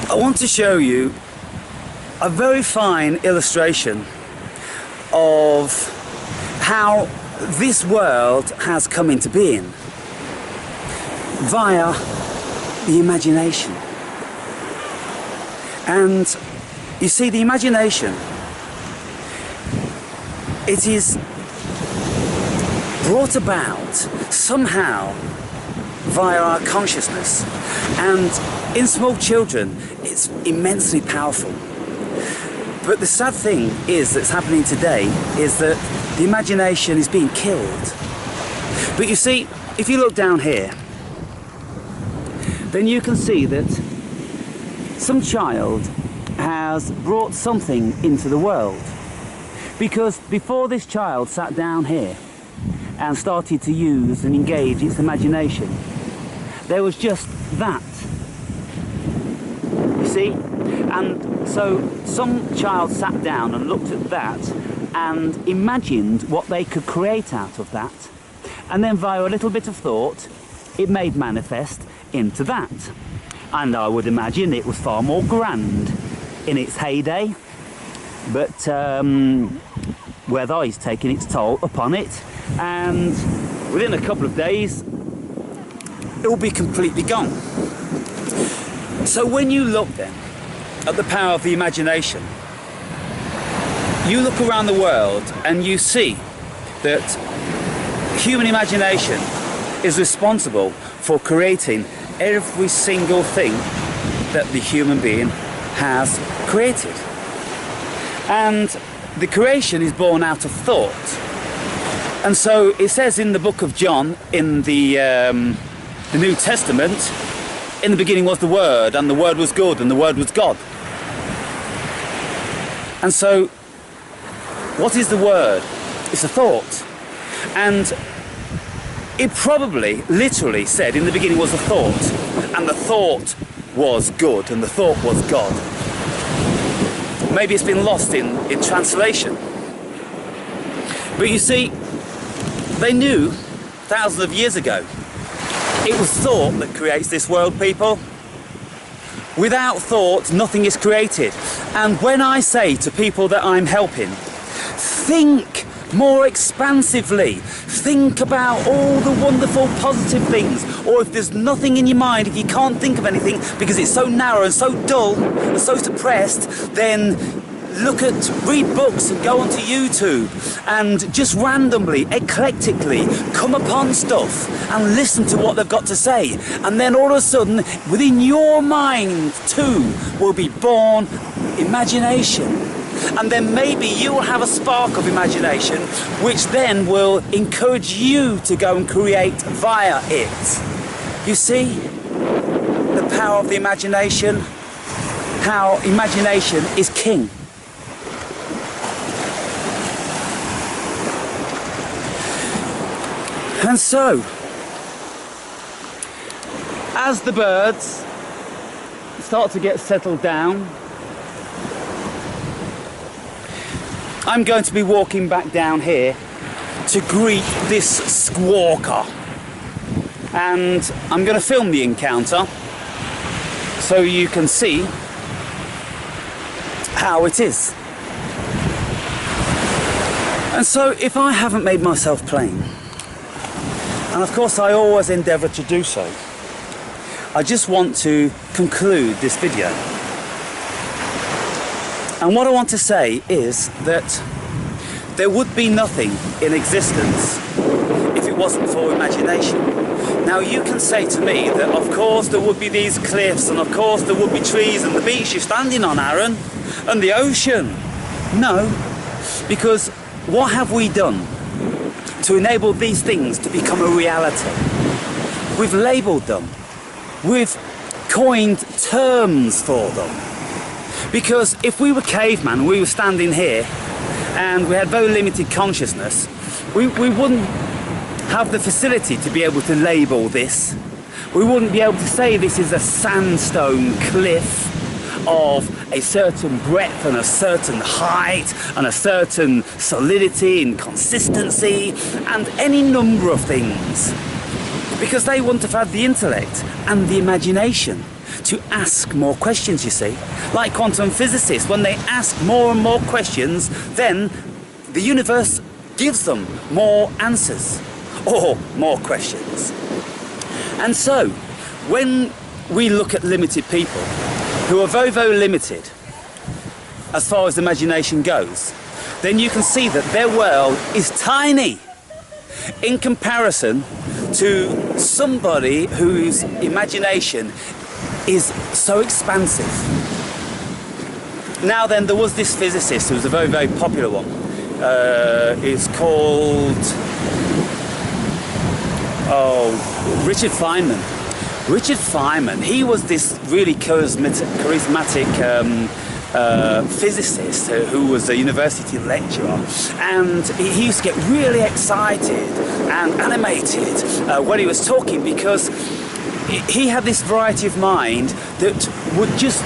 I want to show you a very fine illustration of how this world has come into being via the imagination. And you see, the imagination, it is brought about somehow via our consciousness, and in small children it's immensely powerful. But the sad thing is that's happening today is that the imagination is being killed. But you see, if you look down here, then you can see that some child has brought something into the world. Because before this child sat down here and started to use and engage its imagination, there was just that. You see? And so some child sat down and looked at that and imagined what they could create out of that. And then via a little bit of thought, it made manifest into that. And I would imagine it was far more grand in its heyday. But weather is taking its toll upon it. And within a couple of days, it will be completely gone. So when you look then at the power of the imagination, you look around the world and you see that human imagination is responsible for creating every single thing that the human being has created. And the creation is born out of thought. And so it says in the book of John, in the New Testament, in the beginning was the Word, and the Word was good, and the Word was God. And so, what is the Word? It's a thought. And it probably, literally said, in the beginning was a thought, and the thought was good, and the thought was God. Maybe it's been lost in translation. But you see, they knew thousands of years ago it was thought that creates this world, people. Without thought, nothing is created. And when I say to people that I'm helping, think more expansively, think about all the wonderful positive things, or if there's nothing in your mind, if you can't think of anything because it's so narrow and so dull and so suppressed, then read books and go onto YouTube and just randomly, eclectically come upon stuff and listen to what they've got to say. And then all of a sudden, within your mind too will be born imagination. And then maybe you will have a spark of imagination which then will encourage you to go and create via it. You see the power of the imagination? How imagination is king. And so, as the birds start to get settled down, I'm going to be walking back down here to greet this squawker. And I'm going to film the encounter so you can see how it is. And so, if I haven't made myself plain, and of course I always endeavour to do so, I just want to conclude this video. And what I want to say is that there would be nothing in existence if it wasn't for imagination. Now you can say to me that of course there would be these cliffs, and of course there would be trees and the beach you're standing on, Aaron, and the ocean. No, because what have we done to enable these things to become a reality? We've labelled them. We've coined terms for them. Because if we were cavemen, we were standing here and we had very limited consciousness, we wouldn't have the facility to be able to label this. We wouldn't be able to say this is a sandstone cliff of a certain breadth and a certain height and a certain solidity and consistency and any number of things. Because they wouldn't have had the intellect and the imagination to ask more questions, you see. Like quantum physicists, when they ask more and more questions, then the universe gives them more answers or more questions. And so, when we look at limited people who are very, very limited as far as imagination goes, then you can see that their world is tiny in comparison to somebody whose imagination is so expansive. Now then, there was this physicist who was a very, very popular one. It's called Richard Feynman. Richard Feynman, he was this really charismatic physicist who was a university lecturer, and he used to get really excited and animated when he was talking, because he had this variety of mind that would just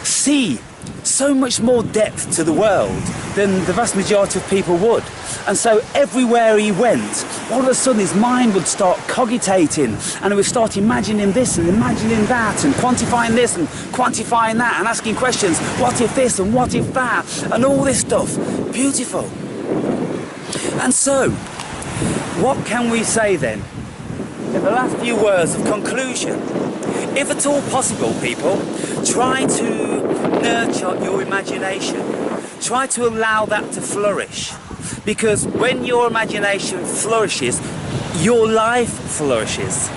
see so much more depth to the world than the vast majority of people would. And so everywhere he went, all of a sudden his mind would start cogitating, and he would start imagining this and imagining that and quantifying this and quantifying that and asking questions, what if this and what if that, and all this stuff. Beautiful. And so, what can we say then? In the last few words of conclusion, if at all possible, people, try to nurture your imagination. Try to allow that to flourish. Because when your imagination flourishes, your life flourishes.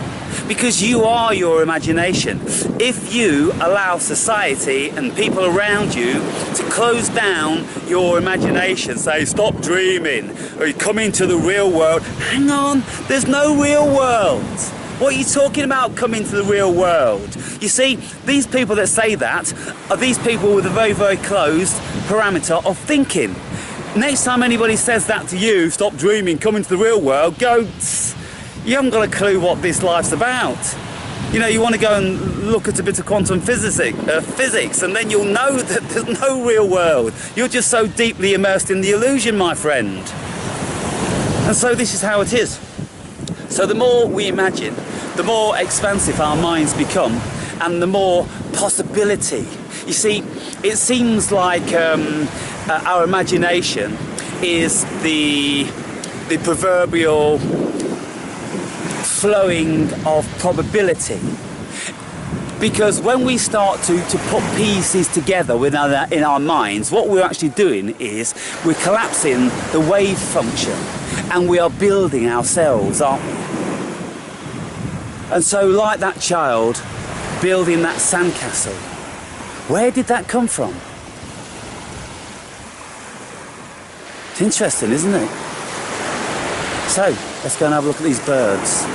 Because you are your imagination. If you allow society and people around you to close down your imagination, say stop dreaming, or come into the real world, hang on, there's no real world. What are you talking about, coming to the real world? You see, these people that say that are these people with a very, very closed parameter of thinking. Next time anybody says that to you, stop dreaming, come into the real world, go, you haven't got a clue what this life's about. You know, you want to go and look at a bit of quantum physics, and then you'll know that there's no real world. You're just so deeply immersed in the illusion, my friend. And so this is how it is. So the more we imagine, the more expansive our minds become, and the more possibility. You see, it seems like our imagination is the proverbial flowing of probability. Because when we start to put pieces together in our minds, what we're actually doing is we're collapsing the wave function, and we are building ourselves up. And so, like that child building that sandcastle, where did that come from? It's interesting, isn't it? So, let's go and have a look at these birds.